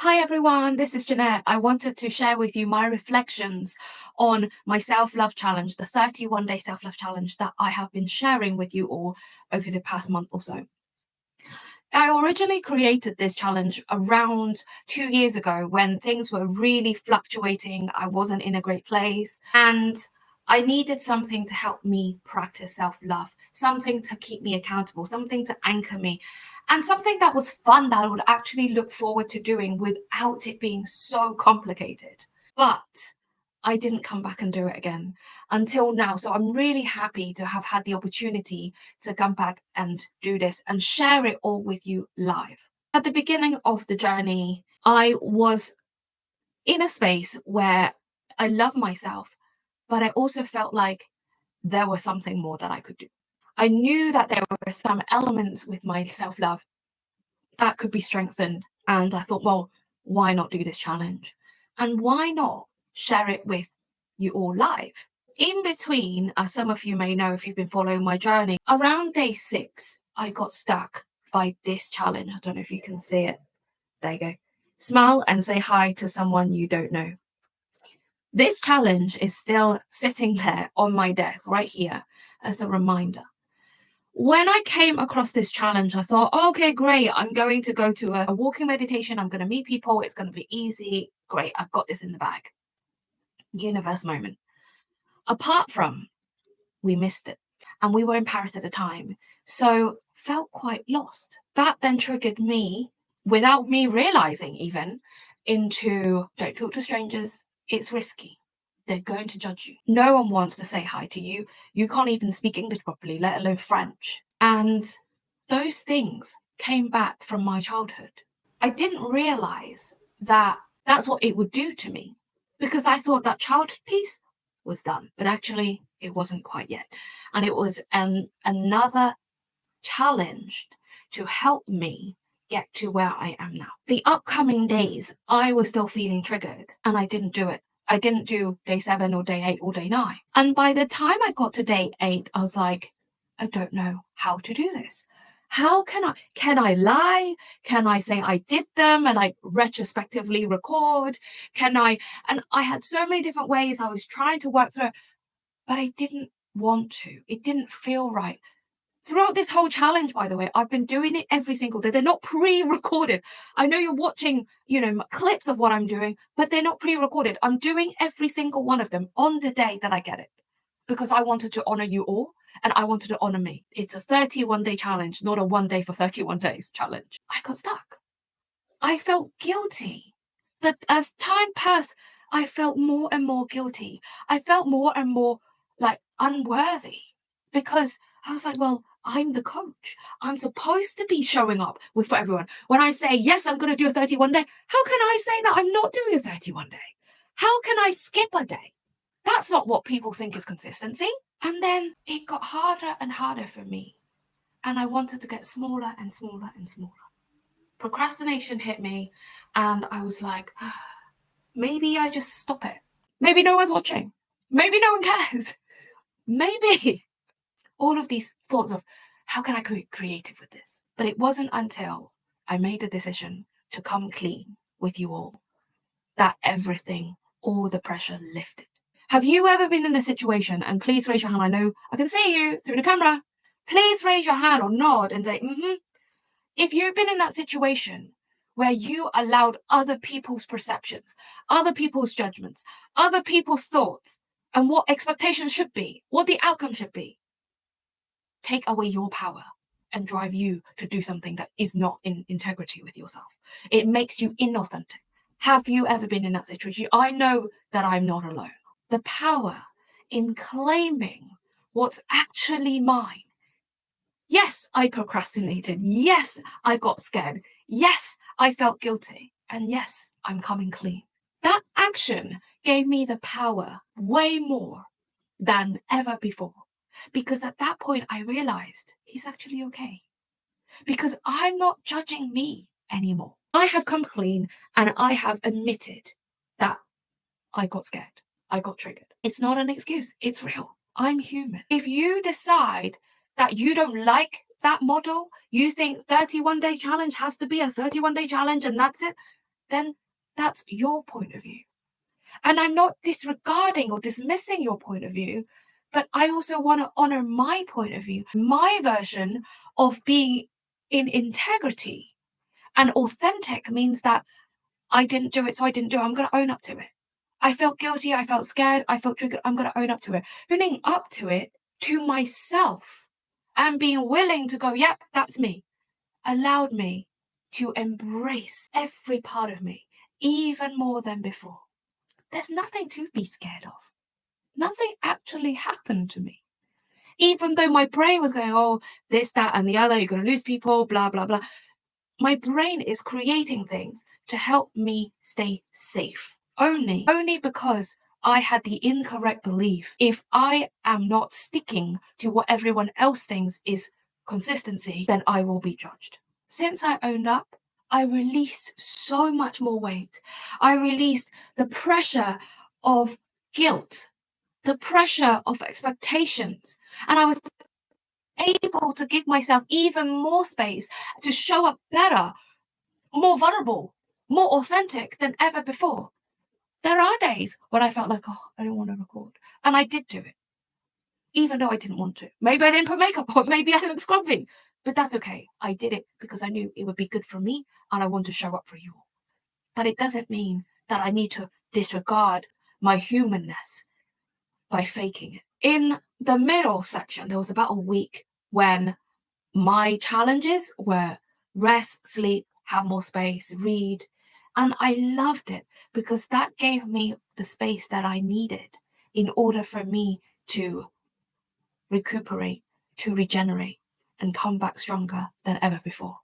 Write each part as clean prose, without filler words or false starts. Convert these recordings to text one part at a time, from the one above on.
Hi everyone, this is Jeanette. I wanted to share with you my reflections on my self-love challenge, the 31-day self-love challenge that I have been sharing with you all over the past month or so. I originally created this challenge around 2 years ago when things were really fluctuating. I wasn't in a great place and I needed something to help me practice self-love, something to keep me accountable, something to anchor me, and something that was fun that I would actually look forward to doing without it being so complicated. But I didn't come back and do it again until now. So I'm really happy to have had the opportunity to come back and do this and share it all with you live. At the beginning of the journey, I was in a space where I love myself, but I also felt like there was something more that I could do. I knew that there were some elements with my self-love that could be strengthened. And I thought, well, why not do this challenge? And why not share it with you all live? In between, as some of you may know if you've been following my journey, around day 6, I got stuck by this challenge. I don't know if you can see it. There you go. Smile and say hi to someone you don't know. This challenge is still sitting there on my desk right here as a reminder. When I came across this challenge, I thought, okay, great. I'm going to go to a walking meditation. I'm going to meet people. It's going to be easy. Great. I've got this in the bag. Universe moment. Apart from, we missed it. And we were in Paris at the time. So felt quite lost. That then triggered me, without me realizing even, into don't talk to strangers. It's risky. They're going to judge you. No one wants to say hi to you. You can't even speak English properly, let alone French. And those things came back from my childhood. I didn't realize that that's what it would do to me because I thought that childhood piece was done, but actually it wasn't quite yet. And it was another challenge to help me get to where I am now. The upcoming days, I was still feeling triggered and I didn't do it. I didn't do day 7 or day 8 or day 9. And by the time I got to day 8, I was like, I don't know how to do this. How can I lie? Can I say I did them and I retrospectively record? And I had so many different ways I was trying to work through it, but I didn't want to. It didn't feel right. Throughout this whole challenge, by the way, I've been doing it every single day. They're not pre-recorded. I know you're watching, clips of what I'm doing, but they're not pre-recorded. I'm doing every single one of them on the day that I get it because I wanted to honor you all and I wanted to honor me. It's a 31-day challenge, not a 1 day for 31 days challenge. I got stuck. I felt guilty. But as time passed, I felt more and more guilty. I felt more and more like unworthy because I was like, well, I'm the coach. I'm supposed to be showing up for everyone. When I say, yes, I'm going to do a 31 day, how can I say that I'm not doing a 31 day? How can I skip a day? That's not what people think is consistency. And then it got harder and harder for me. And I wanted to get smaller and smaller and smaller. Procrastination hit me and I was like, maybe I just stop it. Maybe no one's watching. Maybe no one cares. Maybe. All of these thoughts of how can I get creative with this? But it wasn't until I made the decision to come clean with you all that everything, all the pressure lifted. Have you ever been in a situation, and please raise your hand, I know I can see you through the camera. Please raise your hand or nod and say, If you've been in that situation where you allowed other people's perceptions, other people's judgments, other people's thoughts, and what expectations should be, what the outcome should be, take away your power and drive you to do something that is not in integrity with yourself. It makes you inauthentic. Have you ever been in that situation? I know that I'm not alone. The power in claiming what's actually mine. Yes, I procrastinated. Yes, I got scared. Yes, I felt guilty. And yes, I'm coming clean. That action gave me the power way more than ever before. Because at that point, I realized it's actually okay. Because I'm not judging me anymore. I have come clean and I have admitted that I got scared. I got triggered. It's not an excuse. It's real. I'm human. If you decide that you don't like that model, you think 31-day challenge has to be a 31-day challenge and that's it, then that's your point of view. And I'm not disregarding or dismissing your point of view, but I also want to honor my point of view, my version of being in integrity. And authentic means that I didn't do it, so I didn't do it. I'm going to own up to it. I felt guilty. I felt scared. I felt triggered. I'm going to own up to it. Owning up to it to myself and being willing to go, yep, that's me, allowed me to embrace every part of me, even more than before. There's nothing to be scared of. Nothing actually happened to me. Even though my brain was going, oh, this, that, and the other, you're going to lose people, blah, blah, blah. My brain is creating things to help me stay safe. Only because I had the incorrect belief. If I am not sticking to what everyone else thinks is consistency, then I will be judged. Since I owned up, I released so much more weight. I released the pressure of guilt, the pressure of expectations, and I was able to give myself even more space to show up better, more vulnerable, more authentic than ever before. There are days when I felt like, oh, I don't want to record. And I did do it, even though I didn't want to. Maybe I didn't put makeup on, maybe I look scruffy, but that's okay. I did it because I knew it would be good for me and I want to show up for you all. But it doesn't mean that I need to disregard my humanness by faking it. In the middle section, there was about a week when my challenges were rest, sleep, have more space, read. And I loved it because that gave me the space that I needed in order for me to recuperate, to regenerate, and come back stronger than ever before.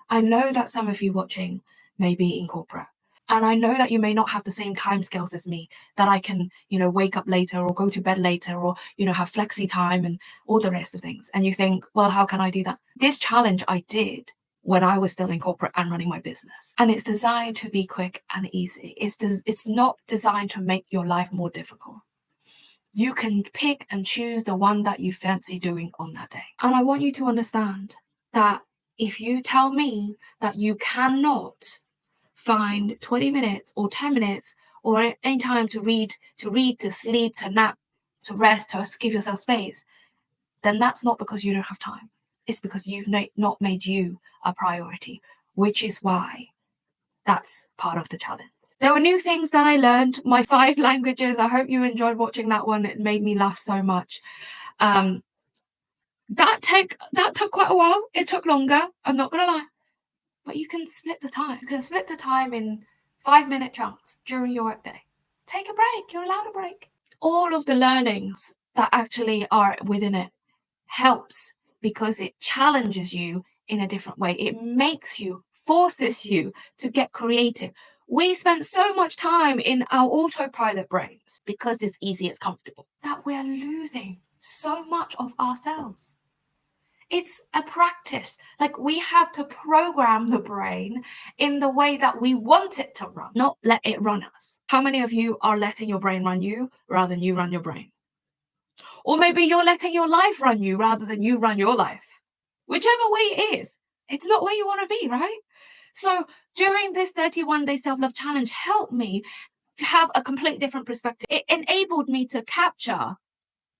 I know that some of you watching may be in corporate. And I know that you may not have the same timescales as me, that I can, wake up later or go to bed later or, have flexi time and all the rest of things. And you think, well, how can I do that? This challenge I did when I was still in corporate and running my business. And it's designed to be quick and easy. It's not designed to make your life more difficult. You can pick and choose the one that you fancy doing on that day. And I want you to understand that if you tell me that you cannot find 20 minutes or 10 minutes or any time to read, to sleep, to nap, to rest, to give yourself space, then that's not because you don't have time. It's because you've not made you a priority, which is why that's part of the challenge. There were new things that I learned, my 5 languages. I hope you enjoyed watching that one. It made me laugh so much. That took quite a while. It took longer, I'm not gonna lie. But you can split the time. You can split the time in 5-minute chunks during your workday. Take a break. You're allowed a break. All of the learnings that actually are within it helps because it challenges you in a different way. It makes you, forces you to get creative. We spend so much time in our autopilot brains because it's easy, it's comfortable, that we're losing so much of ourselves. It's a practice. Like, we have to program the brain in the way that we want it to run, not let it run us. How many of you are letting your brain run you rather than you run your brain? Or maybe you're letting your life run you rather than you run your life. Whichever way it is, it's not where you want to be, right? So during this 31-day self-love challenge helped me to have a completely different perspective. It enabled me to capture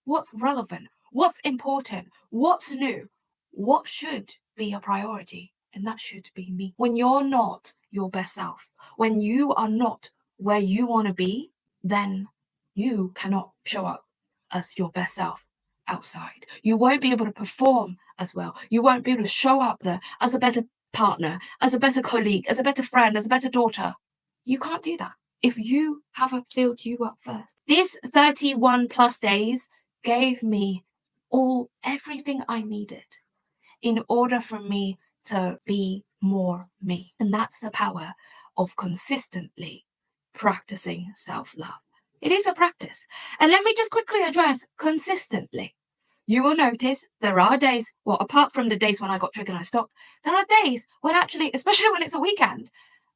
what's relevant, what's important, what's new, what should be a priority, and that should be me. When you're not your best self, when you are not where you want to be, then you cannot show up as your best self outside. You won't be able to perform as well. You won't be able to show up there as a better partner, as a better colleague, as a better friend, as a better daughter. You can't do that if you haven't filled you up first. This 31 plus days gave me everything I needed in order for me to be more me. And that's the power of consistently practicing self-love. It is a practice. And let me just quickly address consistently. You will notice there are days, well, apart from the days when I got triggered and I stopped, there are days when actually, especially when it's a weekend,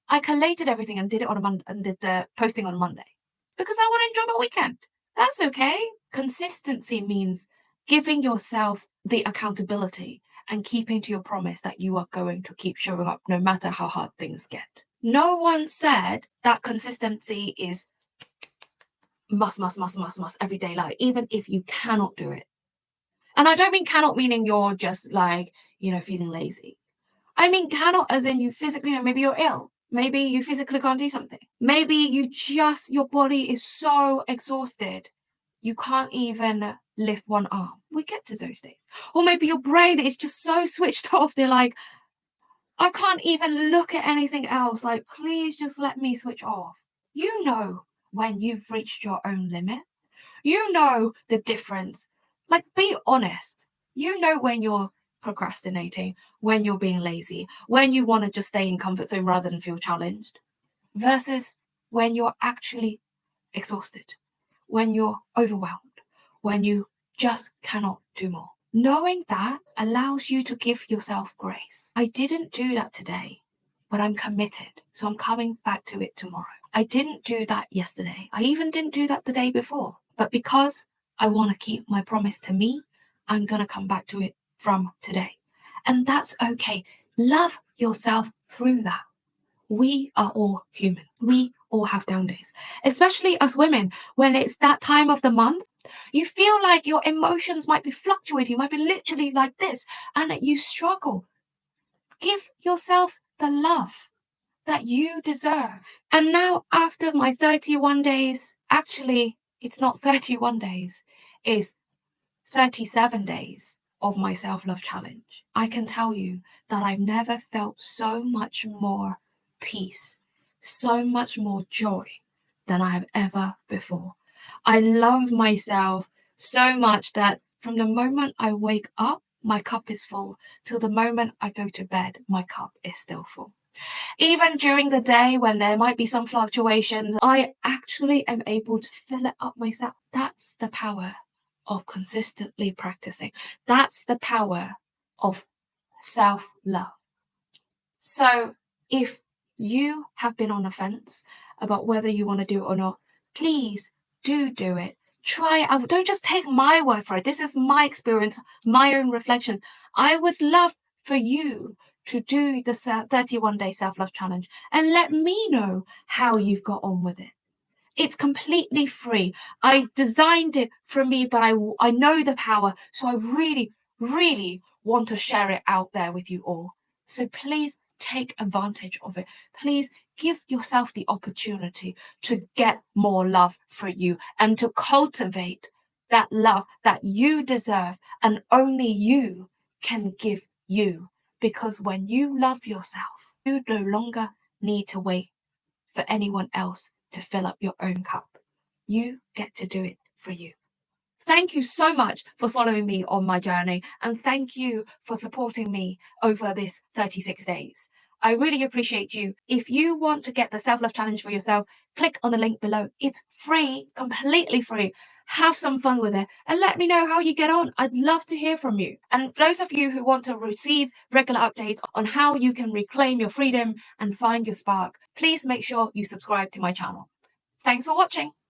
I collated everything and did it on a Monday and did the posting on Monday because I want to enjoy my weekend. That's okay. Consistency means giving yourself the accountability and keeping to your promise that you are going to keep showing up no matter how hard things get. No one said that consistency is must every day, like even if you cannot do it. And I don't mean cannot meaning you're just like, feeling lazy. I mean cannot as in you physically, maybe you're ill. Maybe you physically can't do something. Maybe your body is so exhausted, you can't even lift one arm. We get to those days. Or maybe your brain is just so switched off. They're like, I can't even look at anything else. Like, please just let me switch off. You know when you've reached your own limit. You know the difference. Like, be honest. You know when you're procrastinating, when you're being lazy, when you want to just stay in comfort zone rather than feel challenged, versus when you're actually exhausted, when you're overwhelmed, when you just cannot do more. Knowing that allows you to give yourself grace. I didn't do that today, but I'm committed. So I'm coming back to it tomorrow. I didn't do that yesterday. I even didn't do that the day before. But because I want to keep my promise to me, I'm going to come back to it from today. And that's okay. Love yourself through that. We are all human. We all have down days, especially us women. When it's that time of the month, you feel like your emotions might be fluctuating, might be literally like this, and that you struggle. Give yourself the love that you deserve. And now, after my 31 days, actually, it's not 31 days, it's 37 days of my self love challenge, I can tell you that I've never felt so much more peace, so much more joy than I have ever before. I love myself so much that from the moment I wake up, my cup is full, till the moment I go to bed, my cup is still full. Even during the day when there might be some fluctuations, I actually am able to fill it up myself. That's the power of consistently practicing. That's the power of self love. So if you have been on the fence about whether you want to do it or not, please do it. Try it out. Don't just take my word for it. This is my experience, my own reflections. I would love for you to do the 31-day self-love challenge and let me know how you've got on with it. It's completely free. I designed it for me, but I know the power. So I really, really want to share it out there with you all. So please take advantage of it. Please give yourself the opportunity to get more love for you and to cultivate that love that you deserve and only you can give you. Because when you love yourself, you no longer need to wait for anyone else to fill up your own cup. You get to do it for you. Thank you so much for following me on my journey, and thank you for supporting me over this 36 days. I really appreciate you. If you want to get the self love challenge for yourself, click on the link below. It's free, completely free. Have some fun with it and let me know how you get on. I'd love to hear from you. And for those of you who want to receive regular updates on how you can reclaim your freedom and find your spark, please make sure you subscribe to my channel. Thanks for watching.